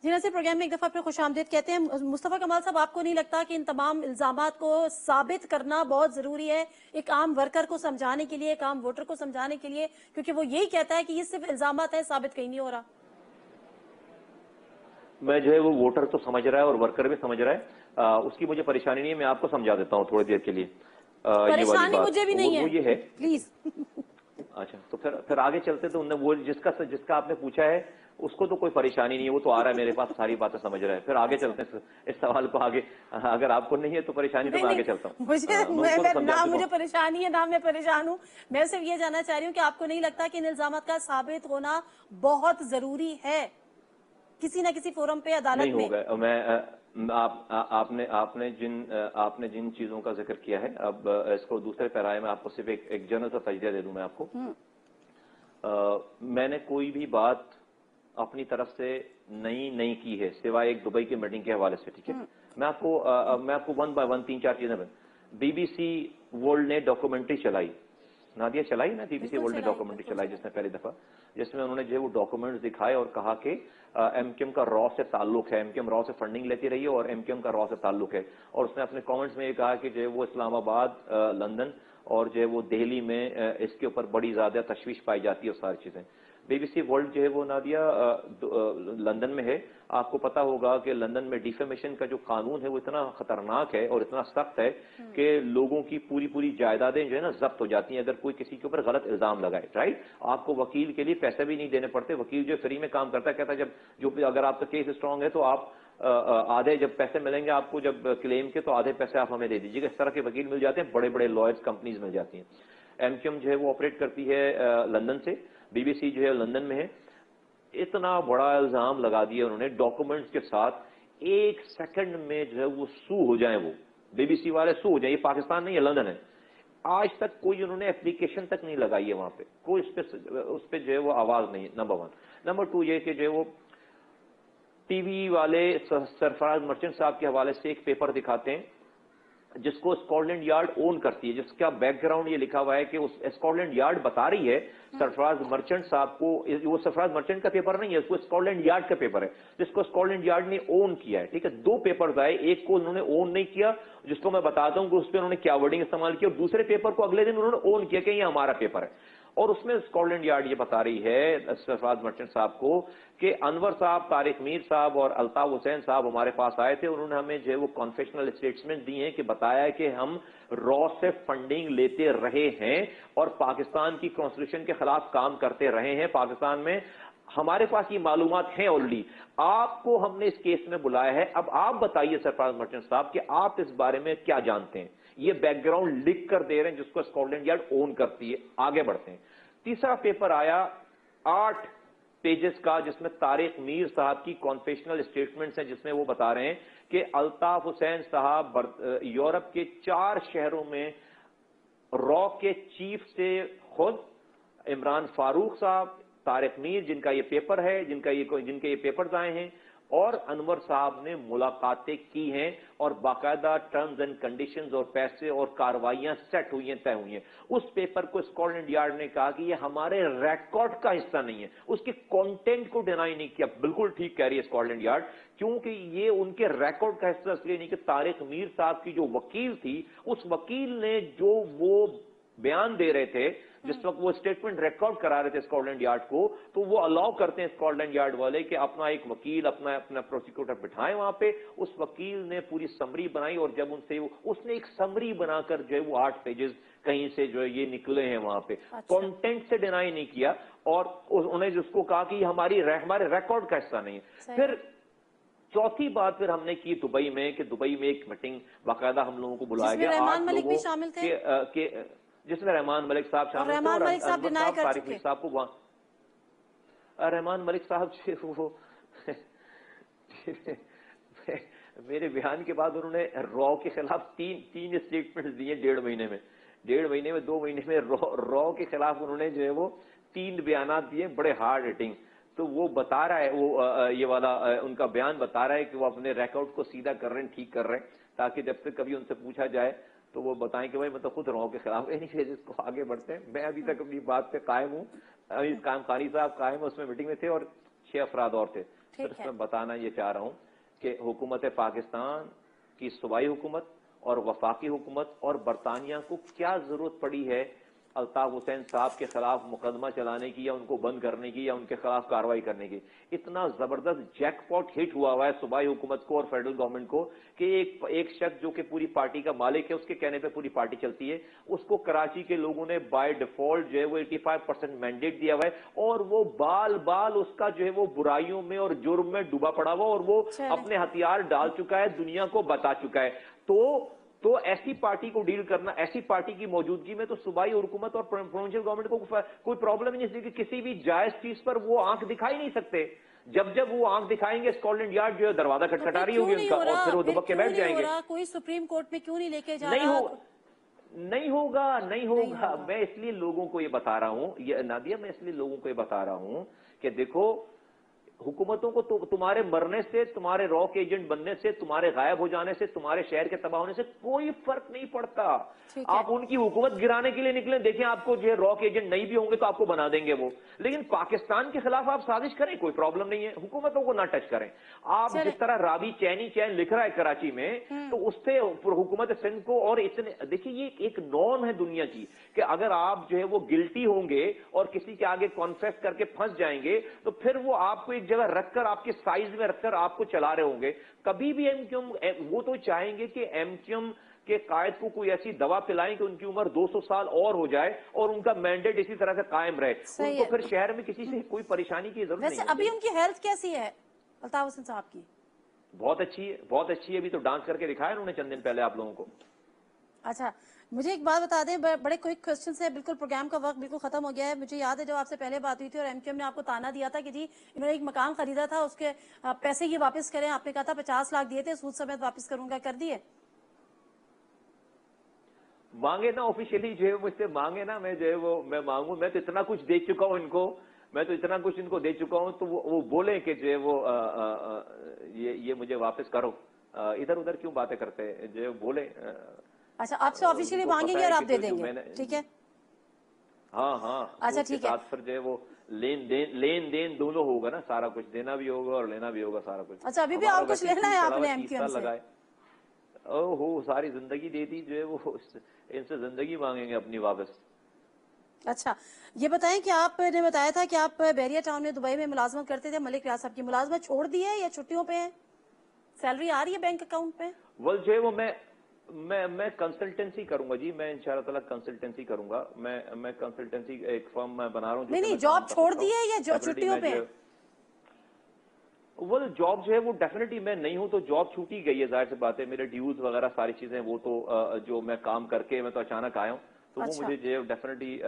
جی ناصر، programme میں ایک دفعہ پھر خوش آمدید کہتے ہیں۔ مصطفیٰ کمال صاحب، آپ کو نہیں لگتا کہ ان تمام الزامات کو ثابت کرنا بہت ضروری ہے ایک عام ورکر کو سمجھانے کے لیے، ایک عام ووٹر کو سمجھانے کے لیے، کیونکہ وہ یہی کہتا ہے کہ یہ صرف الزامات ہیں، ثابت کہیں نہیں ہو رہا؟ میں جو ہے وہ ووٹر تو سمجھ رہا ہے اور ورکر بھی سمجھ رہا ہے، اس کی مجھے پریشانی نہیں ہے، میں آپ کو سمجھا دیتا ہوں تھوڑی دیر کے لیے یہ والی پریشانی بات۔ مجھے بھی نہیں وہ یہ ہے پلیز۔ اچھا، تو پھر آگے چلتے تو وہ جس کا آپ نے پوچھا ہے اس کو تو کوئی پریشانی نہیں ہے، وہ تو آ رہا ہے میرے پاس، ساری باتیں سمجھ رہا ہے۔ پھر آگے چلتے ہیں اس سوال کو آگے، اگر آپ کو نہیں ہے تو پریشانی تو میں آگے چلتا ہوں۔ نہ مجھے پریشانی ہے نہ میں پریشان ہوں، میں صرف یہ جاننا چاہ رہی ہوں کہ آپ کو نہیں لگتا کہ ان الزامات کا ثابت ہونا بہت ضروری ہے کسی نہ کسی فورم پہ، عدالت میں؟ نہیں ہوگا۔ آپ نے جن چیزوں کا ذکر کیا ہے، اب اس کو دوسرے پیرائے میں آپ کو صرف ایک جنرل سا تجزیہ دے دوں میں آپ کو۔ میں نے کوئی بھی بات اپنی طرف سے نہیں کی ہے سوائے ایک دبئی کی میٹنگ کے حوالے سے، ٹھیک ہے؟ میں آپ کو ون بائی ون 3-4 چیزیں بی بی سی ورلڈ نے ڈاکومنٹری چلائی، نادیہ چلائی نا، بی بی سی ورلڈ نے ڈاکومنٹری چلائی جس نے پہلی دفعہ، جس میں انہوں نے جو ہے وہ ڈاکومنٹس دکھائے اور کہا کہ ایم کیو ایم کا را سے تعلق ہے، ایم کیو ایم را سے فنڈنگ لیتی رہی ہے اور ایم کیو ایم کا را سے تعلق ہے۔ اور اس نے اپنے کامنٹس میں یہ کہا کہ جو ہے وہ اسلام آباد، لندن اور جو ہے وہ دہلی میں اس کے اوپر بڑی زیادہ تشویش پائی جاتی ہے اور ساری چیزیں۔ بی بی سی ورلڈ جو ہے وہ نادیہ لندن میں ہے۔ آپ کو پتا ہوگا کہ لندن میں ڈیفیمیشن کا جو قانون ہے وہ اتنا خطرناک ہے اور اتنا سخت ہے کہ لوگوں کی پوری جائیدادیں جو ہے نا ضبط ہو جاتی ہیں اگر کوئی کسی کے اوپر غلط الزام لگائے، رائٹ؟ آپ کو وکیل کے لیے پیسے بھی نہیں دینے پڑتے، وکیل جو فری میں کام کرتا ہے، کہتا ہے اگر آپ کا کیس اسٹرانگ ہے تو آپ آدھے جب پیسے ملیں گے آپ کو جب کلیم کے تو آدھے پیسے آپ ہمیں دے دیجیے گا۔ اس طرح کے وکیل مل جاتے ہیں، بڑے لائرز کمپنیز مل جاتی ہیں۔ ایم کیو ایم جو ہے وہ آپریٹ کرتی ہے لندن سے، بی بی سی جو ہے لندن میں ہے۔ اتنا بڑا الزام لگا دیا انہوں نے ڈاکومنٹس کے ساتھ، 1 سیکنڈ میں جو ہے وہ سو ہو جائیں، وہ بی بی سی والے سو ہو جائیں۔ یہ پاکستان نہیں ہے، لندن ہے۔ آج تک کوئی انہوں نے اپلیکیشن تک نہیں لگائی ہے وہاں پہ، کوئی اس پہ جو ہے وہ آواز نہیں ہے، نمبر 1۔ نمبر 2 یہ کہ جو ہے وہ ٹی وی والے سرفراز مرچنٹ صاحب کے حوالے سے ایک پیپر دکھاتے ہیں جس کو اسکاٹ لینڈ یارڈ اون کرتی ہے، جس کا بیک گراؤنڈ یہ لکھا ہوا ہے کہ اسکاٹ لینڈ یارڈ بتا رہی ہے سرفراز مرچنٹ صاحب کو، وہ سرفراز مرچنٹ کا پیپر نہیں ہے، وہ اسکاٹ لینڈ یارڈ کا پیپر ہے جس کو اسکاٹ لینڈ یارڈ نے اون کیا ہے، ٹھیک ہے؟ 2 پیپرز آئے، ایک کو انہوں نے اون نہیں کیا جس کو میں بتاتا ہوں کہ اس پہ انہوں نے کیا ورڈنگ استعمال کیا، اور دوسرے پیپر کو اگلے دن انہوں نے اون کیا کہ یہ ہمارا پیپر ہے۔ اور اس میں اسکاٹ لینڈ یارڈ یہ بتا رہی ہے سرفراز مرچنٹ صاحب کو کہ انور صاحب، طارق میر صاحب اور الطاف حسین صاحب ہمارے پاس آئے تھے، انہوں نے ہمیں جو ہے وہ کنفیشنل اسٹیٹمنٹ دی ہیں کہ بتایا ہے کہ ہم را سے فنڈنگ لیتے رہے ہیں اور پاکستان کی کانسٹیٹیوشن کے خلاف کام کرتے رہے ہیں پاکستان میں، ہمارے پاس یہ معلومات ہیں آلریڈی، آپ کو ہم نے اس کیس میں بلایا ہے، اب آپ بتائیے سرفراز مرچنٹ صاحب کہ آپ اس بارے میں کیا جانتے ہیں۔ یہ بیک گراؤنڈ لکھ کر دے رہے ہیں جس کو اسکاٹ لینڈ یارڈ اون کرتی ہے۔ آگے بڑھتے ہیں، تیسرا پیپر آیا 8 پیجز کا جس میں طارق میر صاحب کی کانفیشنل اسٹیٹمنٹس ہیں، جس میں وہ بتا رہے ہیں کہ الطاف حسین صاحب یورپ کے 4 شہروں میں را کے چیف سے خود عمران فاروق صاحب، طارق میر جن کا یہ پیپر ہے، جن کے یہ پیپرز آئے ہیں، اور انور صاحب نے ملاقاتیں کی ہیں اور باقاعدہ ٹرمز اینڈ کنڈیشنز اور پیسے اور کاروائیاں سیٹ ہوئی ہیں، طے ہوئی ہیں۔ اس پیپر کو اسکاٹ لینڈ یارڈ نے کہا کہ یہ ہمارے ریکارڈ کا حصہ نہیں ہے، اس کے کانٹینٹ کو ڈینائی نہیں کیا۔ بالکل ٹھیک کہہ رہی ہے اسکاٹ لینڈ یارڈ، کیونکہ یہ ان کے ریکارڈ کا حصہ اس لیے نہیں کہ طارق میر صاحب کی جو وکیل تھی، اس وکیل نے جو وہ بیان دے رہے تھے جس وقت وہ اسٹیٹمنٹ ریکارڈ کرا رہے تھے اسکاٹ لینڈ یارڈ کو، تو وہ الاؤ کرتے ہیں اسکاٹ لینڈ یارڈ والے کہ اپنا ایک وکیل، اپنا پروسیکیوٹر بٹھائیں وہاں پہ۔ اس وکیل نے پوری سمری بنائی اور جب اس نے ایک سمری بنا کر جو ہے وہ 8 پیجز کہیں سے جو ہے یہ نکلے ہیں وہاں پہ، کانٹینٹ سے ڈینائی نہیں کیا، اور انہوں نے جس کو کہا کہ یہ ہمارے ریکارڈ کا حصہ نہیں ہے۔ پھر چوتھی بات پھر ہم نے کی دبئی میں، کہ دبئی میں ایک میٹنگ باقاعدہ ہم لوگوں کو بلایا گیا، 8 لوگوں کے جس میں رحمان ملک صاحب شامل تھے اور انور صاحب، طارق میر صاحب کو وہاں رحمان ملک صاحب وہ میرے بیان کے بعد انہوں نے را کے خلاف تین اسٹیٹمنٹس دیے 1.5 مہینے میں، 2 مہینے میں را کے خلاف انہوں نے جو ہے وہ 3 بیانات دیے، بڑے ہارڈ ہٹنگ۔ تو وہ بتا رہا ہے، وہ یہ والا ان کا بیان بتا رہا ہے کہ وہ اپنے ریکارڈ کو سیدھا کر رہے ہیں، ٹھیک کر رہے ہیں، تاکہ جب سے کبھی ان سے پوچھا جائے تو وہ بتائیں کہ بھائی میں تو خود راؤ کے خلاف ہے۔ نہیں، اس کو آگے بڑھتے ہیں، میں ابھی تک اپنی بات پہ قائم ہوں، قائم خانی صاحب قائم اس میں میٹنگ میں تھے اور 6 افراد اور تھے۔ सिर्फ मैं बताना ये चाह रहा हूँ कि हुकूमत पाकिस्तान की सूबाई हुकूमत और वफाकी हुकूमत और बरतानिया को क्या जरूरत पड़ी है अल्ताफ हुसैन साहब के खिलाफ मुकदमा चलाने की या उनको बंद करने की या उनके खिलाफ कार्रवाई करने की। इतना जबरदस्त जैकपॉट हिट हुआ है सूबाई हुकूमत को और फेडरल गवर्नमेंट को कि एक शख्स जो कि पूरी पार्टी का मालिक है, उसके कहने पे पूरी पार्टी चलती है, उसको कराची के लोगों ने बाय डिफॉल्ट जो है वो 85% मैंडेट दिया हुआ है और वो बाल बाल उसका जो है वो बुराइयों में और जुर्म में डूबा पड़ा हुआ और वो अपने हथियार डाल चुका है, दुनिया को बता चुका है। तो ऐसी पार्टी को डील करना, ऐसी पार्टी की मौजूदगी में तो सूबाई हुकूमत और प्रोविंशियल गवर्नमेंट को कोई प्रॉब्लम ही नहीं, इसलिए कि किसी भी जायज चीज पर वो आंख दिखाई नहीं सकते। जब जब वो आंख दिखाएंगे स्कॉटलैंड यार्ड जो है दरवाजा खटखटा रही होगी उनका और फिर वो दुबक के बैठ जाएंगे। कोई सुप्रीम कोर्ट में क्यों नहीं लेके जा नहीं रहा? नहीं होगा। मैं इसलिए लोगों को ये बता रहा हूं, ये नादिया, मैं इसलिए लोगों को ये बता रहा हूं कि देखो, हुकूमतों को तुम्हारे मरने से, तुम्हारे रॉक एजेंट बनने से, तुम्हारे गायब हो जाने से, तुम्हारे शहर के तबाह होने से कोई फर्क नहीं पड़ता। आप उनकी हुकूमत गिराने के लिए निकले, देखें आपको जो है रॉक एजेंट नहीं भी होंगे तो आपको बना देंगे वो। लेकिन पाकिस्तान के खिलाफ आप साजिश करें, कोई प्रॉब्लम नहीं है, हुकूमतों को ना टच करें। आप जिस तरह रावी चैनी चैन लिख रहा है कराची में, तो उससे हुकूमत सिंध को, और इतने देखिए ये एक नॉर्म है दुनिया की कि अगर आप जो है वो गिल्टी होंगे और किसी के आगे कॉन्फेस करके फंस जाएंगे तो फिर वो आपको एक जगह रखकर, आपके साइज में रखकर आपको चला रहे होंगे। कभी भी एमक्यूएम, वो तो चाहेंगे कि एमक्यूएम के कायद को कोई ऐसी दवा पिलाएं कि उनकी उम्र 200 साल और हो जाए और उनका मैंडेट इसी तरह से कायम रहे। उनको फिर शहर में किसी से कोई परेशानी की जरूरत नहीं है। अभी उनकी हेल्थ कैसी है अल्ताफ हुसैन साहब की? बहुत अच्छी है, बहुत अच्छी है। अभी तो डांस करके दिखाया उन्होंने चंद दिन पहले आप लोगों को। अच्छा, मुझे एक बात बता दें, बड़े क्विक क्वेश्चन है, बिल्कुल प्रोग्राम का वक्त बिल्कुल खत्म हो गया है। मुझे याद है जब आपसे पहले बात हुई थी और एमक्यूएम ने आपको ताना दिया था कि जी इन्होंने एक मकान खरीदा था, उसके पैसे ये वापस करें, आपने कहा था 50 लाख दिए थे, सूद समेत वापस करूंगा, कर दिए? मांगे ना ऑफिशियली जो है मुझसे मांगे ना, मैं जो है वो मैं मांगू, मैं तो इतना कुछ दे चुका हूं इनको, मैं तो इतना कुछ इनको दे चुका हूं, तो वो बोले कि जो है वो ये मुझे वापस करो, इधर उधर क्यों बातें करते हैं, जो बोले। अच्छा, आपसे ऑफिशियली मांगेंगे और आप दे देंगे, ठीक है? हाँ। अच्छा ठीक है। फिर जो है वो लेन देन दोनों होगा ना, सारा कुछ देना भी होगा और लेना भी होगा, सारा कुछ। अच्छा, अभी भी और कुछ लेना है आपने एमक्यूएम से? लगाए, ओहो सारी जिंदगी दे दी जो है वो, इनसे जिंदगी मांगेंगे अपनी वापस। अच्छा, ये बताएं कि आपने बताया था कि आप बैरिया टाउन में दुबई में मुलाजमत करते थे, मलिक रियाज साहब की मुलाजमत छोड़ दी है या छुट्टियों पे है? सैलरी आ रही है बैंक अकाउंट पे? वेल जो है वो मैं कंसल्टेंसी करूंगा जी, मैं इंशाल्लाह ताला कंसल्टेंसी करूंगा। मैं कंसल्टेंसी एक फर्म मैं बना रहा हूँ। नहीं, जॉब छोड़ दी है या छुट्टियों पे? वेल जॉब जो है वो डेफिनेटली मैं नहीं हूं तो जॉब छूट ही गई है, जाहिर सी बात है। मेरे ड्यूज वगैरह सारी चीजें वो तो जो मैं काम करके मैं तो अचानक आया हूँ, तो वो मुझे जो डेफिनेटली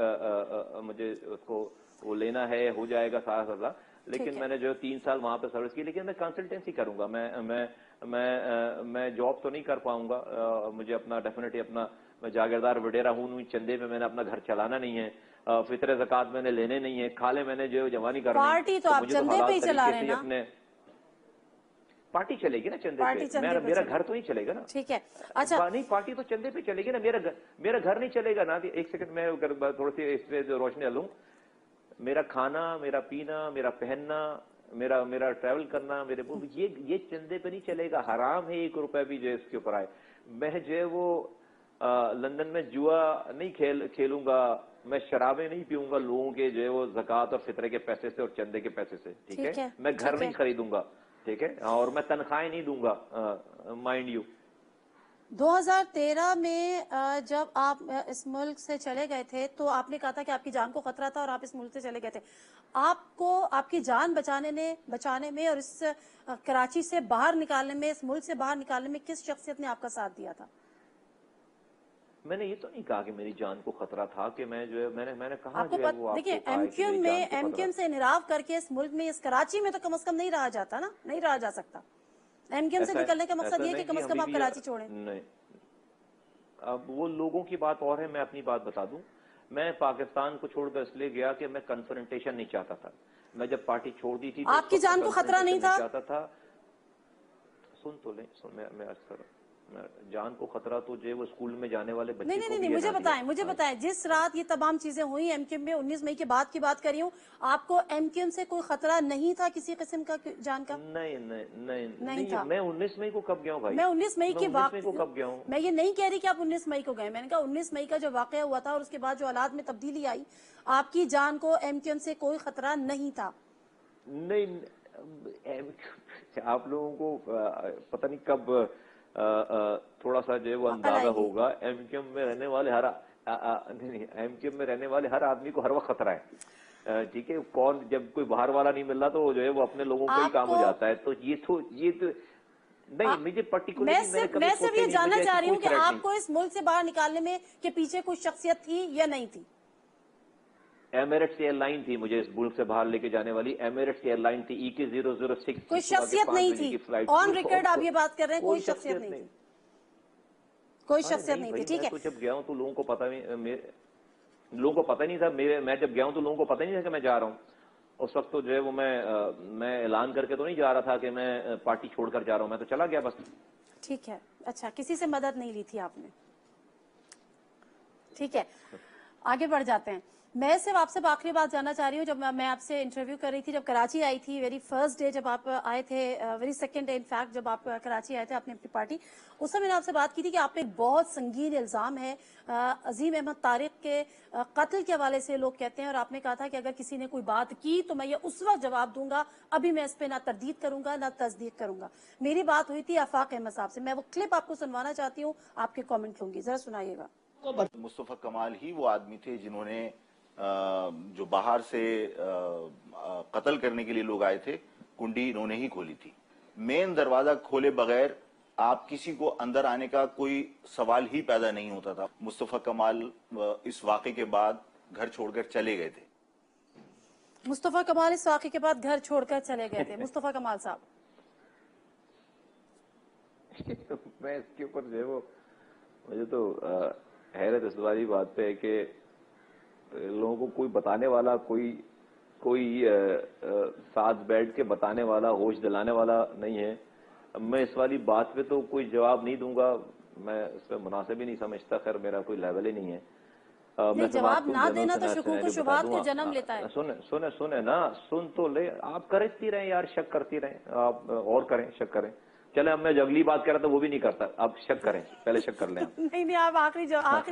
मुझे उसको वो लेना है, हो जाएगा सारा। लेकिन मैंने जो 3 साल वहां पे सर्विस की, लेकिन मैं कंसल्टेंसी करूंगा। मैं जॉब तो नहीं कर पाऊंगा, मुझे अपना डेफिनेटली अपना, मैं जागीरदार वडेरा हूं, चंदे में मैंने अपना घर चलाना नहीं है, फितरे ज़कात मैंने लेने नहीं है, खाले मैंने जो जवानी करनी, पार्टी तो आप चंदे पे ही चला रहे हैं ना? पार्टी चलेगी ना चंदे पे, मेरा घर तो नहीं चलेगा ना। ठीक है, अच्छा नहीं, पार्टी तो चंदे पे चलेगी ना, मेरा घर नहीं चलेगा ना। एक सेकंड मैं थोड़ी सी इसमें जो रोशनी डालूं। मेरा खाना, मेरा पीना, मेरा पहनना, मेरा ट्रैवल करना, मेरे ये चंदे पे नहीं चलेगा। हराम है 1 रुपए भी जो इसके ऊपर आए। मैं जो है वो लंदन में जुआ नहीं खेलूंगा, मैं शराबें नहीं पीऊंगा लोगों के जो है वो ज़कात और फितरे के पैसे से और चंदे के पैसे से, ठीक है? मैं घर नहीं खरीदूंगा, ठीक है, और मैं तनख्वाहें नहीं दूंगा, माइंड यू। 2013 में जब आप इस मुल्क से चले गए थे तो आपने कहा था कि आपकी जान को खतरा था और आप इस मुल्क से चले गए थे। आपको आपकी जान बचाने में और इस कराची से बाहर निकालने में, इस मुल्क से बाहर निकालने में किस शख्सियत ने आपका साथ दिया था? मैंने ये तो नहीं कहा कि मेरी जान को खतरा था, कि मैं जो है मैंने कहा आपको जो है वो देखिए, एमक्यूएम से इनराव करके इस मुल्क में, इस कराची में तो कम से कम नहीं रहा जाता ना, नहीं रहा जा सकता। एमक्यूएम से निकलने का मकसद ये कि कम से कम आप कराची छोड़ें। नहीं, अब वो लोगों की बात और है, मैं अपनी बात बता दूं। मैं पाकिस्तान को छोड़कर इसलिए गया कि मैं कन्फ्रंटेशन नहीं चाहता था। मैं जब पार्टी छोड़ दी थी, आपकी जान को खतरा नहीं था? चाहता था। सुन तो ले, सुन, मैं अर्ज कर रहा हूं, जान को खतरा तो जो है वो स्कूल में जाने वाले बच्चे नहीं को नहीं भी नहीं, है नादिया। मुझे बताएं जिस रात ये तमाम चीजें हुई एमक्यूएम में 19 मई के बाद की बात कर रही हूँ, आपको एमक्यूएम से कोई खतरा नहीं था किसी किस्म का जान का? नहीं नहीं नहीं नहीं नहीं, था। मैं 19 मई को कब गया हूँ भाई? मैं 19 मई मैं की 19 मई को कब गया हूँ? मैं ये नहीं कह रही कि आप 19 मई को गए, मैंने कहा 19 मई का जो वाकया हुआ था और उसके बाद जो हालात में तब्दीली आई, आपकी जान को एमक्यूएम से कोई खतरा नहीं था। नहीं, आप लोगों को पता नहीं कब थोड़ा सा जो है वो अंदाजा होगा। एमक्यूएम में रहने वाले नहीं, एमक्यूएम में रहने वाले हर आदमी को हर वक्त खतरा है। ठीक है, कौन जब कोई बाहर वाला नहीं मिल रहा तो जो है वो अपने लोगों को ही काम हो जाता है। तो ये तो नहीं, मुझे पर्टिकुलर मैं सिर्फ ये जानना चाह रही हूँ कि आपको इस मुल्क से बाहर निकालने में के पीछे कोई शख्सियत थी या नहीं थी? एमिरेट्स एयरलाइन थी मुझे इस मुल्क से बाहर लेके जाने वाली। एमिरेट्स एयरलाइन थी, EK 006। कोई शख्सियत नहीं थी, ऑन रिकॉर्ड आप ये बात कर रहे हैं, कोई शख्सियत नहीं थी, कोई शख्सियत नहीं थी। ठीक है, तो जब गया हूँ तो लोगों को पता नहीं था। मैं जब गया हूँ तो लोगों को पता नहीं था कि मैं जा रहा हूँ। उस वक्त तो जो है वो मैं ऐलान करके तो नहीं जा रहा था कि मैं पार्टी छोड़कर जा रहा हूँ, मैं तो चला गया बस। ठीक है, अच्छा, किसी से मदद नहीं ली थी आपने? ठीक है, आगे बढ़ जाते हैं। मैं सिर्फ आपसे आखिरी बात जानना चाह रही हूँ, जब मैं आपसे इंटरव्यू कर रही थी, जब कराची आई थी, वेरी फर्स्ट डे जब आप आए थे, वेरी सेकंड डे इनफैक्ट जब आप कराची आए थे आपने अपनी पार्टी, उस समय मैंने आपसे बात की थी कि आप पे एक बहुत संगीन इल्जाम है अजीम अहमद तारिक के कत्ल के हवाले से, लोग कहते हैं, और आपने कहा था कि अगर किसी ने कोई बात की तो मैं ये उस वक्त जवाब दूंगा, अभी मैं इस पे ना तरदीद करूंगा ना तस्दीक करूंगा। मेरी बात हुई थी आफाक अहमद साहब से, मैं वो क्लिप आपको सुनवाना चाहती हूँ, आपके कॉमेंट लूंगी, जरा सुनाइएगा। मुस्तफा कमाल ही वो आदमी थे जिन्होंने जो बाहर से कत्ल करने के लिए लोग आए थे, कुंडी इन्होंने ही खोली थी। मेन दरवाजा खोले बगैर आप किसी को अंदर आने का कोई सवाल ही पैदा नहीं होता था। मुस्तफा कमाल इस वाक़े के बाद घर छोड़कर चले गए थे। मुस्तफा कमाल इस वाक़े के बाद घर छोड़कर चले गए थे। मुस्तफा कमाल साहब, मैं इसके ऊपर जो है वो मुझे तो हैरत इस वाली बात पे है कि लोगों को कोई बताने वाला, कोई साथ बैठ के बताने वाला, होश दिलाने वाला नहीं है। मैं इस वाली बात पे तो कोई जवाब नहीं दूंगा, मैं इसमें मुनासिब ही नहीं समझता। खैर मेरा कोई लेवल ही नहीं है। नहीं, जवाब ना देना तो शुकूक व शुबहात को जन्म लेता है। सुने ना, सुन तो ले। आप करती रहे यार, शक करती रहे, आप और करें, शक करें। चले, अब मैं जो अगली बात कर रहा था वो भी नहीं करता, अब शक करें, पहले शक कर लें। नहीं, आप आखिरी आप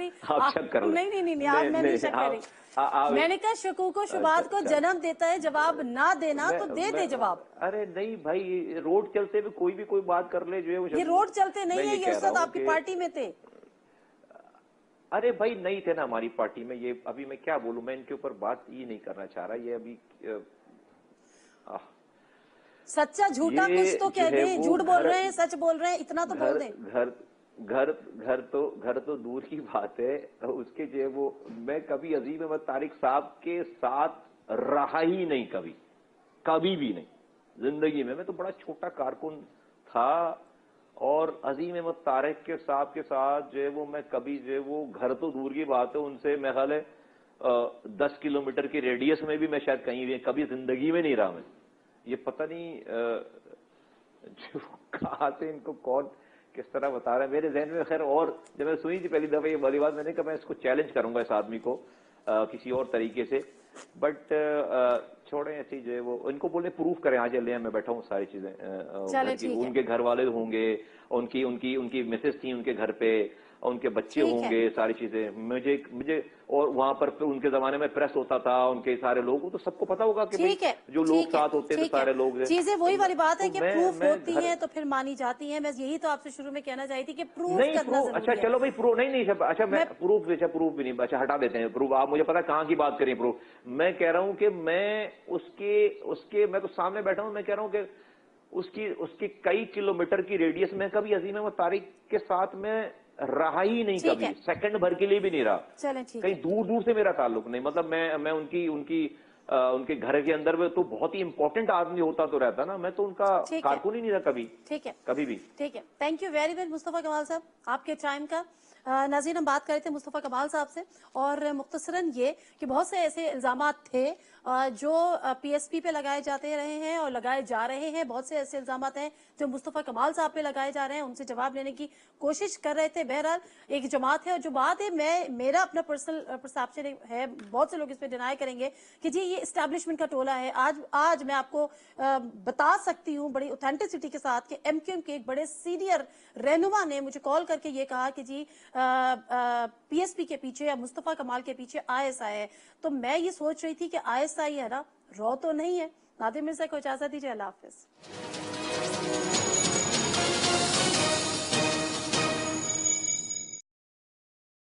शक कर लें। नहीं, आप मैं नहीं शक करें। मैंने कहा शुकूक शुबात को जन्म देता है, जवाब ना देना तो दे जवाब। अरे नहीं भाई, रोड चलते हुए कोई भी कोई बात कर ले जो है वो। ये रोड चलते नहीं है, ये उस वक्त आपकी पार्टी में थे। अरे भाई नहीं थे ना हमारी पार्टी में। ये अभी मैं क्या बोलूं, मैं इनके ऊपर बात ही नहीं करना चाह रहा। ये अभी सच्चा झूठा कुछ तो कह दें, झूठ बोल रहे हैं, सच बोल रहे हैं, इतना तो बोल दें। घर तो दूर की बात है, उसके जो है वो मैं कभी अजीम अहमद तारिक साहब के साथ रहा ही नहीं, कभी भी नहीं जिंदगी में। मैं तो बड़ा छोटा कारकुन था और अजीम अहमद तारिक के साथ जो है वो मैं कभी जो है वो, घर तो दूर की बात है, उनसे मैं ख्याल है 10 किलोमीटर की रेडियस में भी मैं शायद कहीं भी कभी जिंदगी में नहीं रहा। मैं ये पता नहीं जो कहा से इनको कौन किस तरह बता रहा है मेरे जहन में। खैर, और जब मैं सुनी थी पहली दफा ये वाली बात, मैंने कहा मैं इसको चैलेंज करूंगा इस आदमी को किसी और तरीके से। बट छोड़े ऐसी जो है वो, इनको बोले प्रूफ करें, आज ले मैं बैठा हूँ सारी चीजें। उनके घर वाले होंगे, उनकी मिसेस थी उनके घर पे, उनके बच्चे होंगे, सारी चीजें मुझे और वहां पर उनके जमाने में प्रेस होता था, उनके सारे लोग, तो सबको पता होगा कि जो लोग साथ होते थे सारे लोग। चीजें वही वाली बात है कि प्रूफ होती है तो फिर मानी जाती है। मैं यही तो आपसे शुरू में कहना चाहती थी कि प्रूफ करना जरूरी है। अच्छा चलो भाई, प्रूफ नहीं, अच्छा मैं प्रूफ भी नहीं, अच्छा हटा देते हैं प्रूफ। आप मुझे पता कहाँ की बात करें प्रूफ। मैं कह रहा हूँ कि मैं उसके मैं तो सामने बैठा हूँ, मैं कह रहा हूँ कि उसकी कई किलोमीटर की रेडियस में कभी अजीम अहमद तारिक के साथ में रहा ही नहीं, कभी सेकंड भर के लिए भी नहीं रहा। कहीं दूर दूर से मेरा ताल्लुक नहीं। मतलब मैं उनके घर के अंदर में तो बहुत ही इंपॉर्टेंट आदमी होता तो रहता ना, मैं तो उनका कारकुन ही नहीं था कभी। ठीक है, कभी भी। ठीक है, thank you very much Mustafa कमाल साहब आपके टाइम का। नाज़रीन, हम बात कर रहे थे मुस्तफ़ा कमाल साहब से और मुख्तसरन ये कि बहुत से ऐसे इल्ज़ामात थे जो पीएसपी पे लगाए जाते रहे हैं और लगाए जा रहे हैं। बहुत से ऐसे इल्ज़ामात हैं जो मुस्तफ़ा कमाल साहब पे लगाए जा रहे हैं, उनसे जवाब लेने की कोशिश कर रहे थे। बहरहाल एक जमात है और जो बात है, मेरा अपना पर्सनल परसेप्शन है, बहुत से लोग इस पे डिनाई करेंगे कि जी ये इस्टेब्लिशमेंट का टोला है। आज मैं आपको बता सकती हूँ बड़ी ऑथेंटिसिटी के साथ कि एमक्यूएम के एक बड़े सीनियर रहनुमा ने मुझे कॉल करके ये कहा कि जी पीएसपी के पीछे या मुस्तफ़ा कमाल के पीछे आईएसआई है। तो मैं ये सोच रही थी कि आईएसआई है ना, रॉ तो नहीं है। नादिर मिर्जा को इजाजत दीजिए, अल्लाह हाफिज।